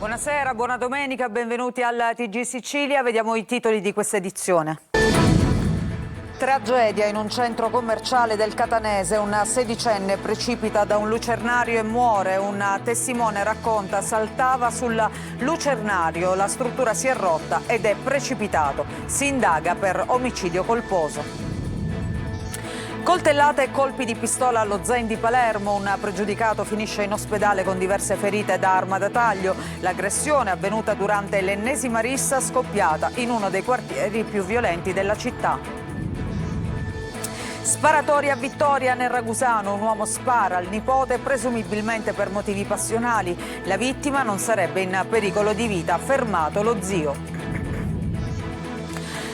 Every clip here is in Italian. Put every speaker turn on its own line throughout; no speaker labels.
Buonasera, buona domenica, benvenuti al TG Sicilia. Vediamo i titoli di questa edizione. Tragedia in un centro commerciale del Catanese, un sedicenne precipita da un lucernario e muore. Un testimone racconta: saltava sul lucernario, la struttura si è rotta ed è precipitato. Si indaga per omicidio colposo. Coltellate e colpi di pistola allo Zen di Palermo, un pregiudicato finisce in ospedale con diverse ferite da arma da taglio. L'aggressione è avvenuta durante l'ennesima rissa scoppiata in uno dei quartieri più violenti della città. Sparatori a Vittoria nel Ragusano, un uomo spara al nipote presumibilmente per motivi passionali. La vittima non sarebbe in pericolo di vita, fermato lo zio.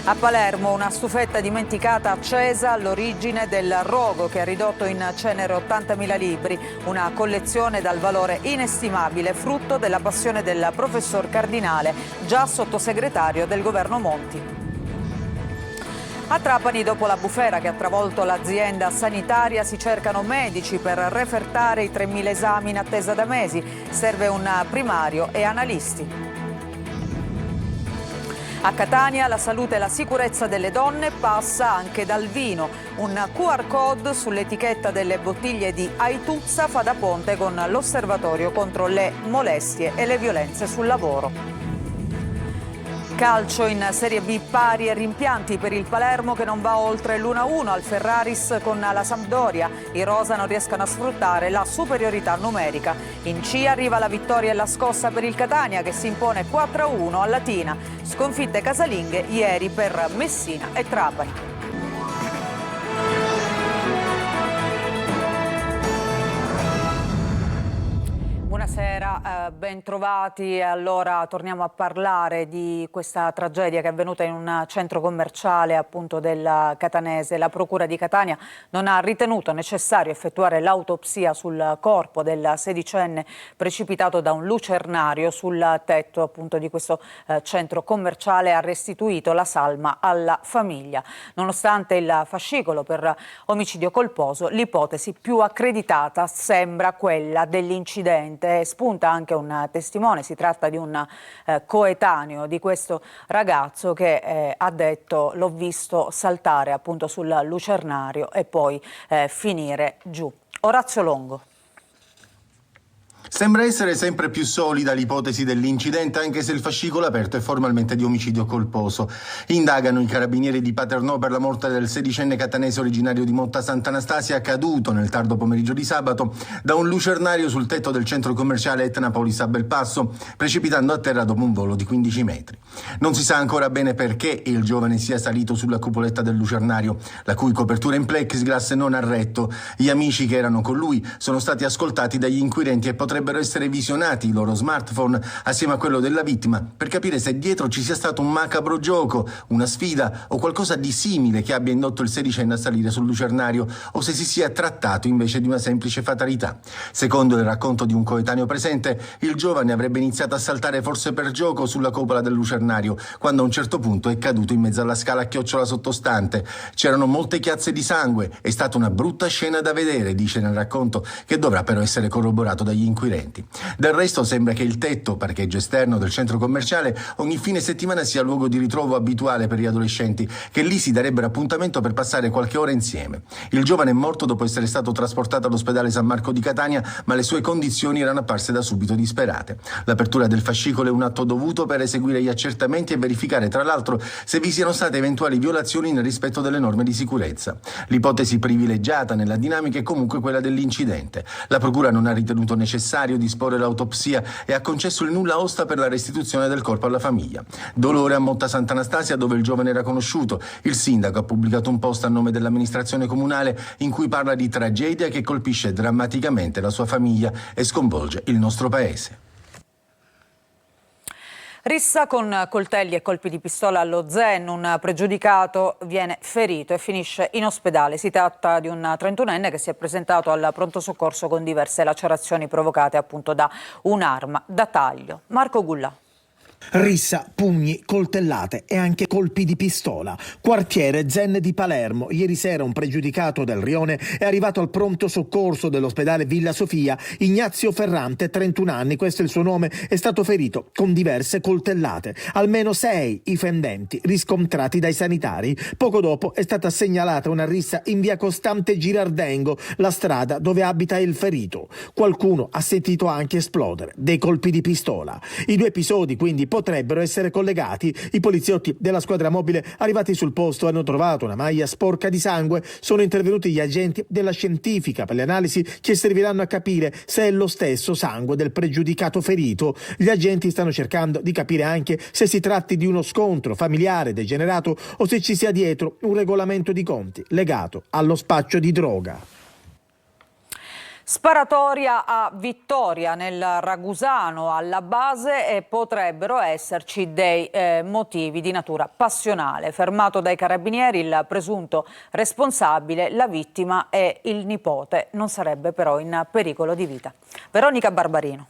A Palermo una stufetta dimenticata accesa all'origine del rogo che ha ridotto in cenere 80.000 libri, una collezione dal valore inestimabile, frutto della passione del professor Cardinale, già sottosegretario del governo Monti. A Trapani, dopo la bufera che ha travolto l'azienda sanitaria, si cercano medici per refertare i 3.000 esami in attesa da mesi. Serve un primario e analisti. A Catania la salute e la sicurezza delle donne passa anche dal vino. Un QR code sull'etichetta delle bottiglie di Aituzza fa da ponte con l'osservatorio contro le molestie e le violenze sul lavoro. Calcio in Serie B, pari e rimpianti per il Palermo che non va oltre l'1-1 al Ferraris con la Sampdoria. I rosa non riescono a sfruttare la superiorità numerica. In C arriva la vittoria e la scossa per il Catania che si impone 4-1 al Latina. Sconfitte casalinghe ieri per Messina e Trapani. Buonasera, ben trovati. Allora torniamo a parlare di questa tragedia che è avvenuta in un centro commerciale appunto del Catanese. La Procura di Catania non ha ritenuto necessario effettuare l'autopsia sul corpo del sedicenne precipitato da un lucernario sul tetto appunto di questo centro commerciale e ha restituito la salma alla famiglia. Nonostante il fascicolo per omicidio colposo, l'ipotesi più accreditata sembra quella dell'incidente. Spunta anche un testimone, si tratta di un coetaneo di questo ragazzo che ha detto: l'ho visto saltare appunto sul lucernario e poi finire giù. Orazio Longo.
Sembra essere sempre più solida l'ipotesi dell'incidente, anche se il fascicolo aperto è formalmente di omicidio colposo. Indagano i carabinieri di Paternò per la morte del sedicenne catanese originario di Motta Sant'Anastasia, caduto nel tardo pomeriggio di sabato da un lucernario sul tetto del centro commerciale Etnapolis a Belpasso, precipitando a terra dopo un volo di 15 metri. Non si sa ancora bene perché il giovane sia salito sulla cupoletta del lucernario, la cui copertura in plexiglass non ha retto. Gli amici che erano con lui sono stati ascoltati dagli inquirenti e potrebbero essere visionati i loro smartphone assieme a quello della vittima per capire se dietro ci sia stato un macabro gioco, una sfida o qualcosa di simile che abbia indotto il sedicenne a salire sul lucernario, o se si sia trattato invece di una semplice fatalità. Secondo il racconto di un coetaneo presente, il giovane avrebbe iniziato a saltare forse per gioco sulla cupola del lucernario, quando a un certo punto è caduto in mezzo alla scala a chiocciola sottostante. C'erano molte chiazze di sangue, è stata una brutta scena da vedere, dice nel racconto, che dovrà però essere corroborato dagli inquirenti. Del resto sembra che il tetto, parcheggio esterno del centro commerciale, ogni fine settimana sia luogo di ritrovo abituale per gli adolescenti, che lì si darebbero appuntamento per passare qualche ora insieme. Il giovane è morto dopo essere stato trasportato all'ospedale San Marco di Catania, ma le sue condizioni erano apparse da subito disperate. L'apertura del fascicolo è un atto dovuto per eseguire gli accertamenti e verificare tra l'altro se vi siano state eventuali violazioni nel rispetto delle norme di sicurezza. L'ipotesi privilegiata nella dinamica è comunque quella dell'incidente. La procura non ha ritenuto necessario disporre l'autopsia e ha concesso il nulla osta per la restituzione del corpo alla famiglia. Dolore a Motta Sant'Anastasia, dove il giovane era conosciuto. Il sindaco ha pubblicato un post a nome dell'amministrazione comunale in cui parla di tragedia che colpisce drammaticamente la sua famiglia e sconvolge il nostro paese.
Rissa con coltelli e colpi di pistola allo Zen, un pregiudicato viene ferito e finisce in ospedale. Si tratta di un 31enne che si è presentato al pronto soccorso con diverse lacerazioni provocate appunto da un'arma da taglio. Marco Gullà.
Rissa, pugni, coltellate e anche colpi di pistola. Quartiere Zen di Palermo. Ieri sera un pregiudicato del Rione è arrivato al pronto soccorso dell'ospedale Villa Sofia. Ignazio Ferrante, 31 anni, questo è il suo nome, è stato ferito con diverse coltellate. Almeno 6 i fendenti riscontrati dai sanitari. Poco dopo è stata segnalata una rissa in via Costante Girardengo, la strada dove abita il ferito. Qualcuno ha sentito anche esplodere dei colpi di pistola. I due episodi quindi potrebbero essere collegati. I poliziotti della squadra mobile arrivati sul posto hanno trovato una maglia sporca di sangue. Sono intervenuti gli agenti della scientifica per le analisi che serviranno a capire se è lo stesso sangue del pregiudicato ferito. Gli agenti stanno cercando di capire anche se si tratti di uno scontro familiare degenerato o se ci sia dietro un regolamento di conti legato allo spaccio di droga.
Sparatoria a Vittoria nel Ragusano alla base e potrebbero esserci dei motivi di natura passionale. Fermato dai carabinieri il presunto responsabile, la vittima e il nipote non sarebbe però in pericolo di vita. Veronica Barbarino.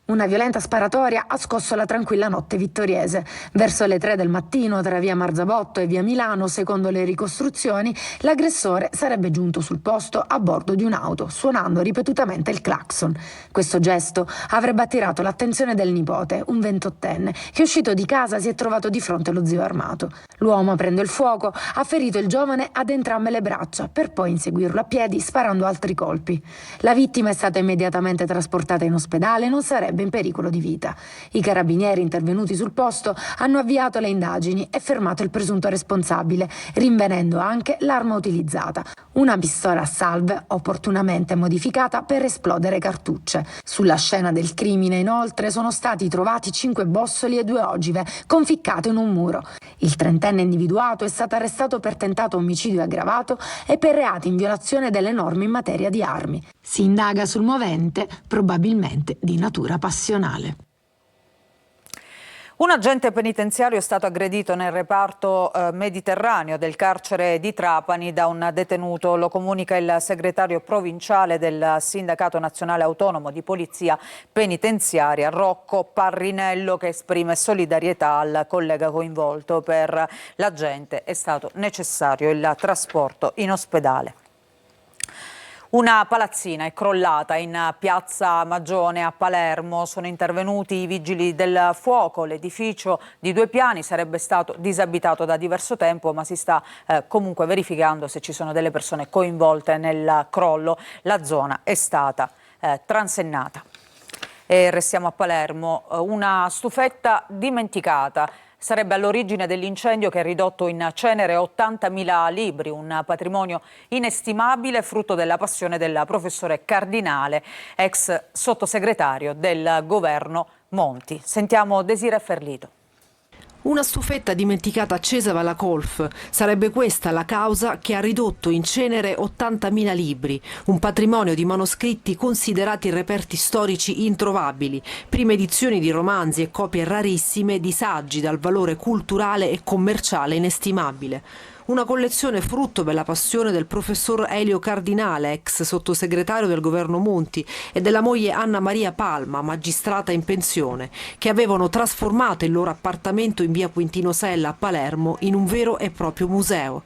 Una violenta sparatoria ha scosso la tranquilla notte vittoriese. Verso le 3 del mattino, tra via Marzabotto e via Milano, secondo le ricostruzioni, l'aggressore sarebbe giunto sul posto a bordo di un'auto, suonando ripetutamente il clacson. Questo gesto avrebbe attirato l'attenzione del nipote, un 28enne, che uscito di casa si è trovato di fronte allo zio armato. L'uomo, aprendo il fuoco, ha ferito il giovane ad entrambe le braccia, per poi inseguirlo a piedi sparando altri colpi. La vittima è stata immediatamente trasportata in ospedale e non sarebbe in pericolo di vita. I carabinieri intervenuti sul posto hanno avviato le indagini e fermato il presunto responsabile, rinvenendo anche l'arma utilizzata, una pistola a salve opportunamente modificata per esplodere cartucce. Sulla scena del crimine, inoltre, sono stati trovati 5 bossoli e 2 ogive conficcate in un muro. Il 30enne individuato è stato arrestato per tentato omicidio aggravato e per reati in violazione delle norme in materia di armi. Si indaga sul movente, probabilmente di natura passionale.
Un agente penitenziario è stato aggredito nel reparto mediterraneo del carcere di Trapani da un detenuto. Lo comunica il segretario provinciale del Sindacato Nazionale Autonomo di Polizia Penitenziaria, Rocco Parrinello, che esprime solidarietà al collega coinvolto. Per l'agente è stato necessario il trasporto in ospedale. Una palazzina è crollata in piazza Magione a Palermo. Sono intervenuti i vigili del fuoco. L'edificio di 2 piani sarebbe stato disabitato da diverso tempo, ma si sta comunque verificando se ci sono delle persone coinvolte nel crollo. La zona è stata transennata. E restiamo a Palermo. Una stufetta dimenticata sarebbe all'origine dell'incendio che ha ridotto in cenere 80.000 libri, un patrimonio inestimabile frutto della passione del professore Cardinale, ex sottosegretario del governo Monti. Sentiamo Desiree Ferlito.
Una stufetta dimenticata accesa dalla colf. Sarebbe questa la causa che ha ridotto in cenere 80.000 libri, un patrimonio di manoscritti considerati reperti storici introvabili, prime edizioni di romanzi e copie rarissime di saggi dal valore culturale e commerciale inestimabile. Una collezione frutto della passione del professor Elio Cardinale, ex sottosegretario del governo Monti, e della moglie Anna Maria Palma, magistrata in pensione, che avevano trasformato il loro appartamento in via Quintino Sella a Palermo in un vero e proprio museo.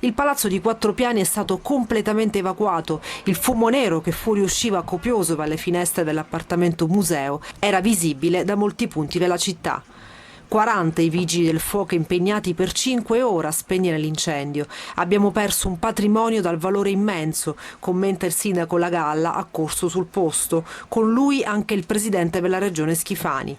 Il palazzo di 4 piani è stato completamente evacuato. Il fumo nero che fuoriusciva copioso dalle finestre dell'appartamento museo era visibile da molti punti della città. 40 i vigili del fuoco impegnati per 5 ore a spegnere l'incendio. Abbiamo perso un patrimonio dal valore immenso, commenta il sindaco Lagalla, accorso sul posto. Con lui anche il presidente della regione Schifani.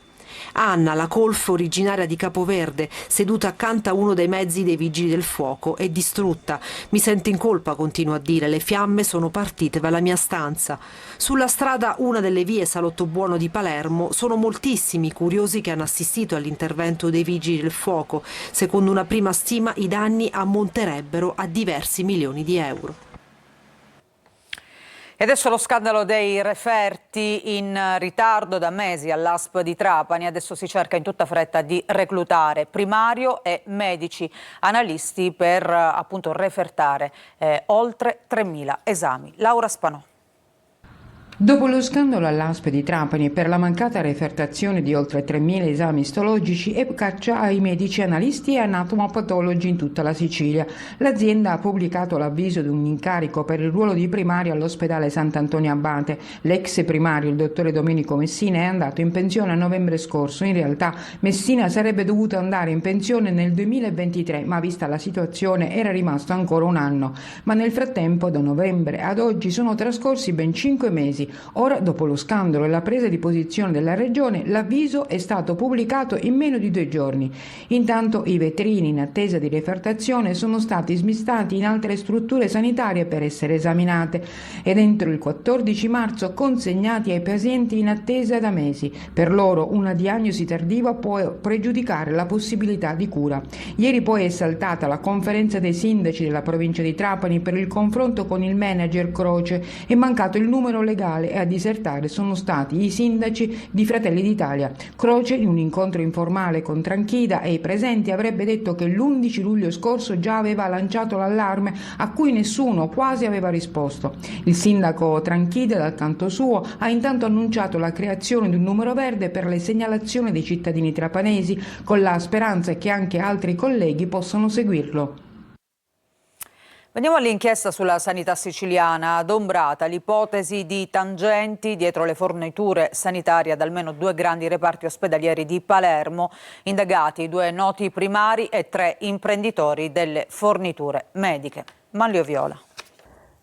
Anna, la colf originaria di Capoverde, seduta accanto a uno dei mezzi dei vigili del fuoco, è distrutta. Mi sento in colpa, continua a dire, le fiamme sono partite dalla mia stanza. Sulla strada, una delle vie Salotto Buono di Palermo, sono moltissimi i curiosi che hanno assistito all'intervento dei vigili del fuoco. Secondo una prima stima i danni ammonterebbero a diversi milioni di euro.
E adesso lo scandalo dei referti in ritardo da mesi all'ASP di Trapani. Adesso si cerca in tutta fretta di reclutare primario e medici analisti per appunto refertare oltre 3.000 esami. Laura Spanò.
Dopo lo scandalo all'ASP di Trapani per la mancata refertazione di oltre 3.000 esami istologici e caccia ai medici analisti e anatomopatologi in tutta la Sicilia, l'azienda ha pubblicato l'avviso di un incarico per il ruolo di primario all'ospedale Sant'Antonio Abate. L'ex primario, il dottore Domenico Messina, è andato in pensione a novembre scorso. In realtà Messina sarebbe dovuto andare in pensione nel 2023, ma vista la situazione era rimasto ancora un anno. Ma nel frattempo, da novembre ad oggi, sono trascorsi ben 5 mesi. Ora, dopo lo scandalo e la presa di posizione della Regione, l'avviso è stato pubblicato in meno di 2 giorni. Intanto i vetrini in attesa di refertazione sono stati smistati in altre strutture sanitarie per essere esaminate ed entro il 14 marzo consegnati ai pazienti in attesa da mesi. Per loro una diagnosi tardiva può pregiudicare la possibilità di cura. Ieri poi è saltata la conferenza dei sindaci della provincia di Trapani per il confronto con il manager Croce. È mancato il numero legale e a disertare sono stati i sindaci di Fratelli d'Italia. Croce, in un incontro informale con Tranchida e i presenti, avrebbe detto che l'11 luglio scorso già aveva lanciato l'allarme a cui nessuno quasi aveva risposto. Il sindaco Tranchida, dal canto suo, ha intanto annunciato la creazione di un numero verde per le segnalazioni dei cittadini trapanesi, con la speranza che anche altri colleghi possano seguirlo.
Veniamo all'inchiesta sulla sanità siciliana. Adombrata l'ipotesi di tangenti dietro le forniture sanitarie ad almeno 2 grandi reparti ospedalieri di Palermo, indagati 2 noti primari e 3 imprenditori delle forniture mediche. Manlio Viola.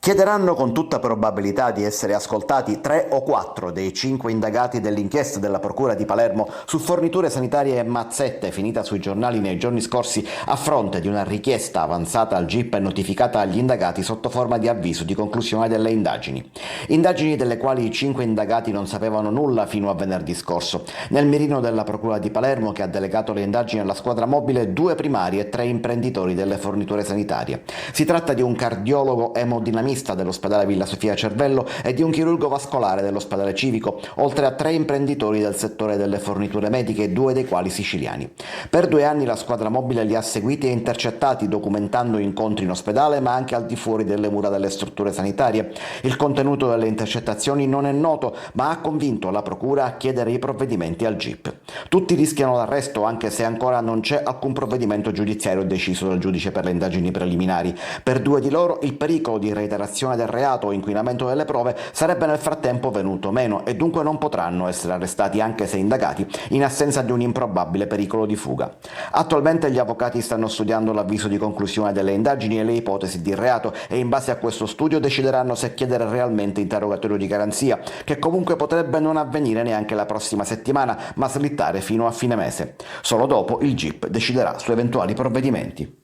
Chiederanno con tutta probabilità di essere ascoltati 3 o 4 dei 5 indagati dell'inchiesta della Procura di Palermo su forniture sanitarie e mazzette, finita sui giornali nei giorni scorsi a fronte di una richiesta avanzata al GIP e notificata agli indagati sotto forma di avviso di conclusione delle indagini. Indagini delle quali i 5 indagati non sapevano nulla fino a venerdì scorso. Nel mirino della Procura di Palermo, che ha delegato le indagini alla squadra mobile, 2 primari e 3 imprenditori delle forniture sanitarie. Si tratta di un cardiologo emodinamista dell'ospedale Villa Sofia Cervello e di un chirurgo vascolare dell'ospedale civico, oltre a 3 imprenditori del settore delle forniture mediche, 2 dei quali siciliani. Per 2 anni la squadra mobile li ha seguiti e intercettati, documentando incontri in ospedale ma anche al di fuori delle mura delle strutture sanitarie. Il contenuto delle intercettazioni non è noto, ma ha convinto la procura a chiedere i provvedimenti al GIP. Tutti rischiano l'arresto, anche se ancora non c'è alcun provvedimento giudiziario deciso dal giudice per le indagini preliminari. Per 2 di loro il pericolo di reiterazione del reato o inquinamento delle prove sarebbe nel frattempo venuto meno e dunque non potranno essere arrestati, anche se indagati, in assenza di un improbabile pericolo di fuga. Attualmente gli avvocati stanno studiando l'avviso di conclusione delle indagini e le ipotesi di reato e in base a questo studio decideranno se chiedere realmente interrogatorio di garanzia, che comunque potrebbe non avvenire neanche la prossima settimana, ma slittare fino a fine mese. Solo dopo il GIP deciderà su eventuali provvedimenti.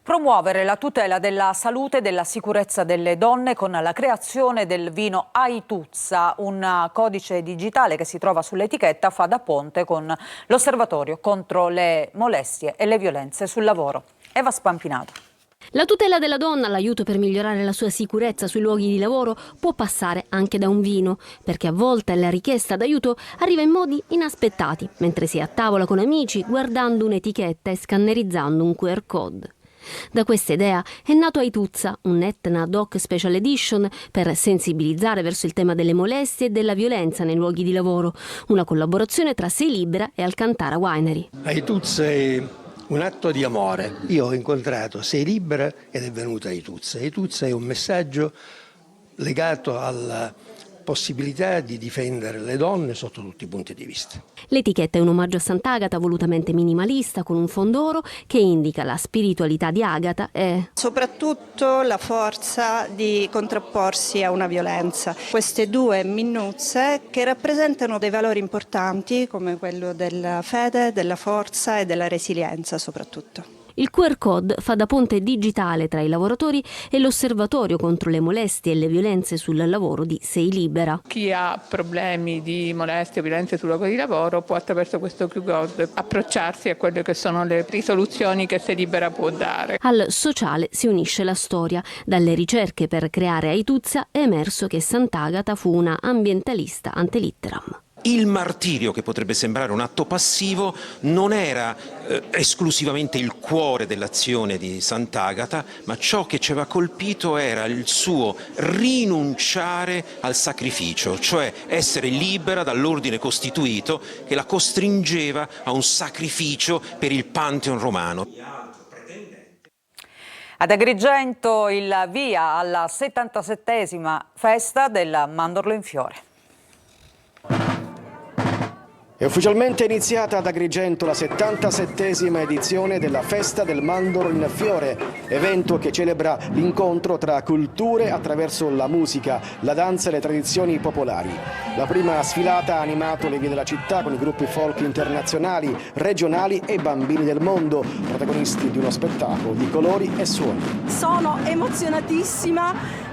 Promuovere la tutela della salute e della sicurezza delle donne con la creazione del vino Aituzza, un codice digitale che si trova sull'etichetta, fa da ponte con l'Osservatorio contro le molestie e le violenze sul lavoro. Eva Spampinato.
La tutela della donna, l'aiuto per migliorare la sua sicurezza sui luoghi di lavoro può passare anche da un vino, perché a volte la richiesta d'aiuto arriva in modi inaspettati, mentre si è a tavola con amici guardando un'etichetta e scannerizzando un QR code. Da questa idea è nato Aituzza, un Etna Doc Special Edition per sensibilizzare verso il tema delle molestie e della violenza nei luoghi di lavoro, una collaborazione tra Sei Libera e Alcantara Winery.
Aituzza è un atto di amore. Io ho incontrato Sei Libera ed è venuta Aituzza. Aituzza è un messaggio legato alla possibilità di difendere le donne sotto tutti i punti di vista.
L'etichetta è un omaggio a Sant'Agata volutamente minimalista, con un fondo oro che indica la spiritualità di Agata e
soprattutto la forza di contrapporsi a una violenza. Queste 2 minuzze che rappresentano dei valori importanti come quello della fede, della forza e della resilienza soprattutto.
Il QR code fa da ponte digitale tra i lavoratori e l'Osservatorio contro le molestie e le violenze sul lavoro di Sei Libera.
Chi ha problemi di molestie o violenze sul luogo di lavoro può attraverso questo QR code approcciarsi a quelle che sono le risoluzioni che Sei Libera può dare.
Al sociale si unisce la storia. Dalle ricerche per creare Aituzza è emerso che Sant'Agata fu una ambientalista ante litteram.
Il martirio, che potrebbe sembrare un atto passivo, non era esclusivamente il cuore dell'azione di Sant'Agata, ma ciò che ci aveva colpito era il suo rinunciare al sacrificio, cioè essere libera dall'ordine costituito che la costringeva a un sacrificio per il Pantheon romano.
Ad Agrigento il via alla 77esima festa del Mandorlo in Fiore.
È ufficialmente iniziata ad Agrigento la 77esima edizione della Festa del Mandorlo in Fiore, evento che celebra l'incontro tra culture attraverso la musica, la danza e le tradizioni popolari. La prima sfilata ha animato le vie della città con i gruppi folk internazionali, regionali e bambini del mondo, protagonisti di uno spettacolo di colori e suoni.
Sono emozionatissima.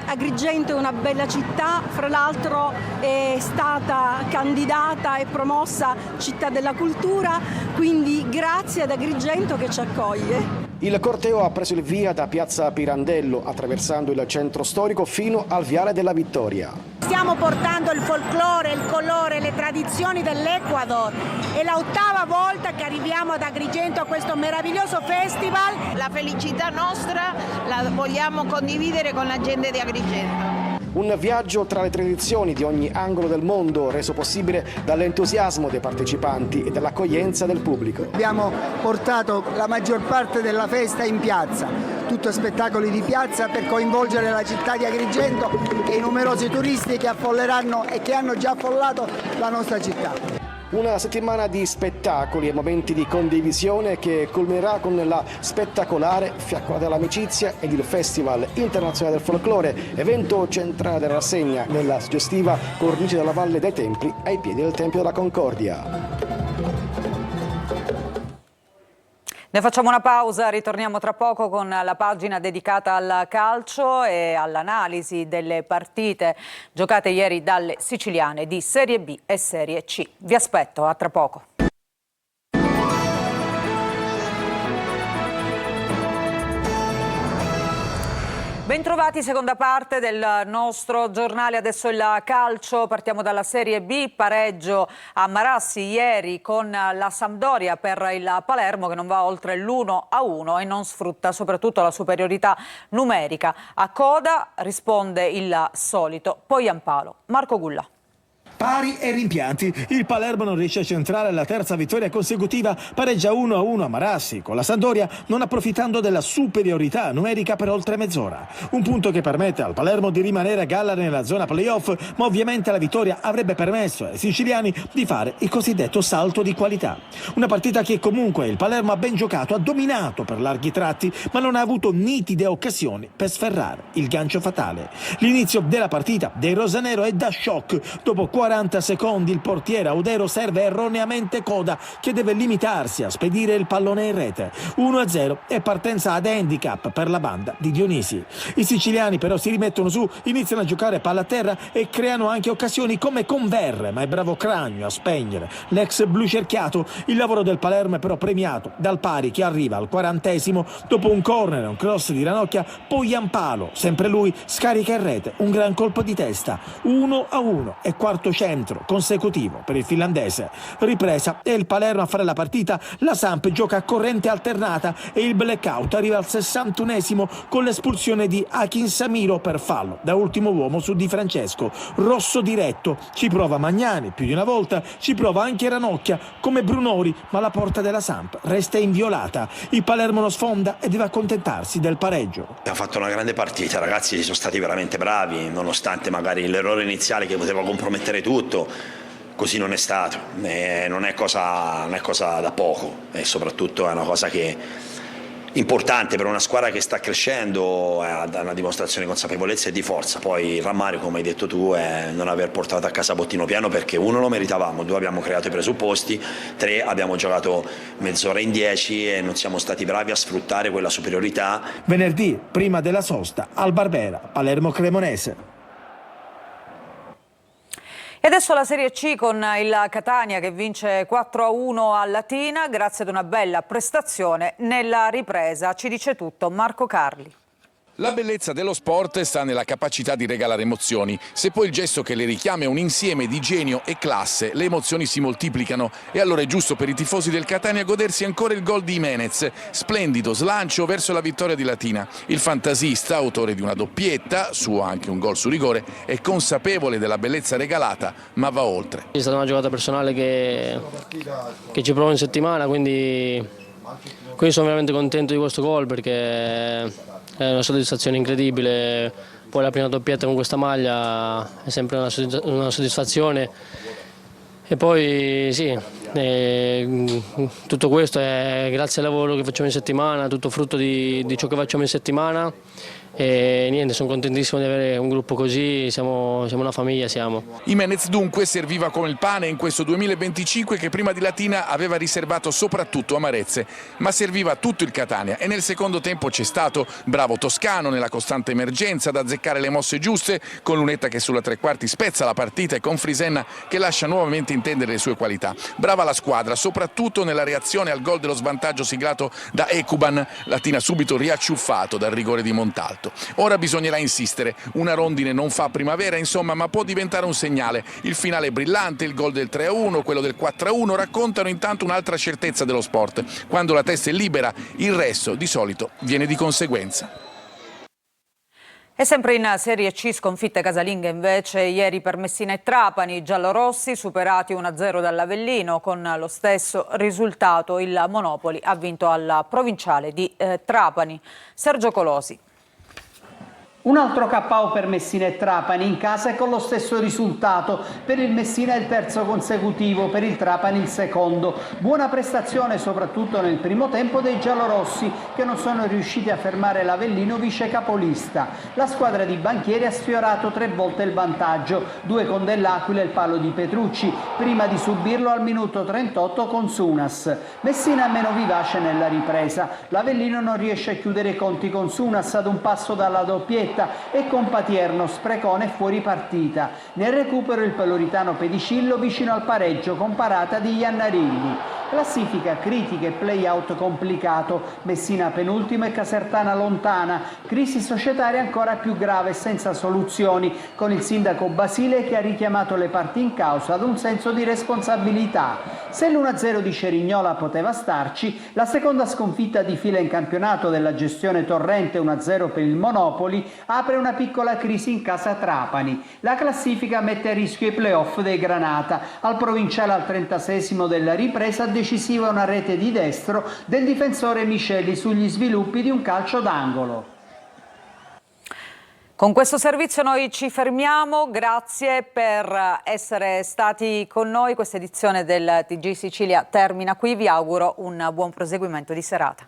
Agrigento è una bella città, fra l'altro è stata candidata e promossa città della cultura, quindi grazie ad Agrigento che ci accoglie.
Il corteo ha preso il via da piazza Pirandello, attraversando il centro storico fino al Viale della Vittoria.
Stiamo portando il folklore, il colore, le tradizioni dell'Ecuador. È l'8ª volta che arriviamo ad Agrigento a questo meraviglioso festival.
La felicità nostra la vogliamo condividere con la gente di Agrigento.
Un viaggio tra le tradizioni di ogni angolo del mondo, reso possibile dall'entusiasmo dei partecipanti e dall'accoglienza del pubblico.
Abbiamo portato la maggior parte della festa in piazza, tutto spettacoli di piazza per coinvolgere la città di Agrigento e i numerosi turisti che affolleranno e che hanno già affollato la nostra città.
Una settimana di spettacoli e momenti di condivisione che culminerà con la spettacolare Fiaccola dell'Amicizia ed il Festival Internazionale del Folklore, evento centrale della rassegna nella suggestiva cornice della Valle dei Templi ai piedi del Tempio della Concordia.
Ne facciamo una pausa, ritorniamo tra poco con la pagina dedicata al calcio e all'analisi delle partite giocate ieri dalle siciliane di Serie B e Serie C. Vi aspetto, a tra poco. Bentrovati, seconda parte del nostro giornale, adesso il calcio, partiamo dalla Serie B, pareggio a Marassi ieri con la Sampdoria per il Palermo che non va oltre l'1-1 e non sfrutta soprattutto la superiorità numerica. A coda risponde il solito Poyampalo. Marco Gulla.
Pari e rimpianti, il Palermo non riesce a centrare la terza vittoria consecutiva, pareggia 1-1 a Marassi, con la Sampdoria non approfittando della superiorità numerica per oltre mezz'ora. Un punto che permette al Palermo di rimanere a galla nella zona playoff, ma ovviamente la vittoria avrebbe permesso ai siciliani di fare il cosiddetto salto di qualità. Una partita che comunque il Palermo ha ben giocato, ha dominato per larghi tratti, ma non ha avuto nitide occasioni per sferrare il gancio fatale. L'inizio della partita dei rosanero è da shock. Dopo 40 secondi il portiere Audero serve erroneamente Coda, che deve limitarsi a spedire il pallone in rete. 1-0 e partenza ad handicap per la banda di Dionisi. I siciliani però si rimettono su, iniziano a giocare palla a terra e creano anche occasioni come con Verre, ma è bravo Cragno a spegnere l'ex blu cerchiato. Il lavoro del Palermo è però premiato dal pari che arriva al 40° dopo un corner e un cross di Ranocchia. Poyampalo, sempre lui, scarica in rete un gran colpo di testa. 1-1 e quarto centro consecutivo per il finlandese. Ripresa e il Palermo a fare la partita. La Samp gioca a corrente alternata e il blackout arriva al 61° con l'espulsione di Akinsamiro per fallo da ultimo uomo su Di Francesco. Rosso diretto, ci prova Magnani più di una volta, ci prova anche Ranocchia come Brunori, ma la porta della Samp resta inviolata. Il Palermo lo sfonda e deve accontentarsi del pareggio.
Ha fatto una grande partita, ragazzi, sono stati veramente bravi, nonostante magari l'errore iniziale che poteva compromettere tutto, così non è stato, non è cosa da poco e soprattutto è una cosa che importante per una squadra che sta crescendo, è una dimostrazione di consapevolezza e di forza. Poi il rammarico, come hai detto tu, è non aver portato a casa bottino pieno, perché 1 lo meritavamo, 2 abbiamo creato i presupposti, 3 abbiamo giocato mezz'ora in 10 e non siamo stati bravi a sfruttare quella superiorità.
Venerdì, prima della sosta, al Barbera, Palermo-Cremonese.
E adesso la Serie C con il Catania che vince 4-1 a Latina grazie ad una bella prestazione nella ripresa. Ci dice tutto Marco Carli.
La bellezza dello sport sta nella capacità di regalare emozioni. Se poi il gesto che le richiama è un insieme di genio e classe, le emozioni si moltiplicano. E allora è giusto per i tifosi del Catania godersi ancora il gol di Jimenez. Splendido slancio verso la vittoria di Latina. Il fantasista, autore di una doppietta, suo anche un gol su rigore, è consapevole della bellezza regalata, ma va oltre.
È stata una giocata personale che ci provo in settimana, quindi sono veramente contento di questo gol perché è una soddisfazione incredibile. Poi la prima doppietta con questa maglia è sempre una soddisfazione. E poi sì, tutto questo è grazie al lavoro che facciamo in settimana, tutto frutto di ciò che facciamo in settimana. E niente, sono contentissimo di avere un gruppo così, siamo una famiglia.
Jimenez dunque serviva come il pane in questo 2025 che prima di Latina aveva riservato soprattutto amarezze, ma serviva a tutto il Catania e nel secondo tempo c'è stato bravo Toscano nella costante emergenza ad azzeccare le mosse giuste, con Lunetta che sulla tre quarti spezza la partita e con Frisenna che lascia nuovamente intendere le sue qualità. Brava la squadra, soprattutto nella reazione al gol dello svantaggio siglato da Ekuban, Latina subito riacciuffato dal rigore di Montalto. Ora bisognerà insistere, una rondine non fa primavera insomma, ma può diventare un segnale. Il finale è brillante, il gol del 3-1, quello del 4-1 raccontano intanto un'altra certezza dello sport. Quando la testa è libera, il resto di solito viene di conseguenza.
E sempre in Serie C, sconfitte casalinghe invece ieri per Messina e Trapani, i giallorossi superati 1-0 dall'Avellino. Con lo stesso risultato il Monopoli ha vinto alla provinciale di Trapani. Sergio Colosi.
Un altro KO per Messina e Trapani in casa e con lo stesso risultato. Per il Messina il terzo consecutivo, per il Trapani il secondo. Buona prestazione soprattutto nel primo tempo dei giallorossi che non sono riusciti a fermare l'Avellino vice capolista. La squadra di Banchieri ha sfiorato 3 volte il vantaggio, 2 con Dell'Aquila e il palo di Petrucci, prima di subirlo al minuto 38 con Sunas. Messina è meno vivace nella ripresa. L'Avellino non riesce a chiudere i conti con Sunas ad un passo dalla doppietta e con Patierno sprecone fuori partita. Nel recupero il peloritano Pedicillo vicino al pareggio con parata di Iannarilli. Classifica critica e play-out complicato. Messina penultima e Casertana lontana. Crisi societaria ancora più grave senza soluzioni, con il sindaco Basile che ha richiamato le parti in causa ad un senso di responsabilità. Se l'1-0 di Cerignola poteva starci, la seconda sconfitta di fila in campionato della gestione Torrente 1-0 per il Monopoli apre una piccola crisi in casa Trapani. La classifica mette a rischio i playoff dei Granata. Al provinciale al 36esimo della ripresa decisiva una rete di destro del difensore Miceli sugli sviluppi di un calcio d'angolo.
Con questo servizio noi ci fermiamo, grazie per essere stati con noi. Questa edizione del TG Sicilia termina qui, vi auguro un buon proseguimento di serata.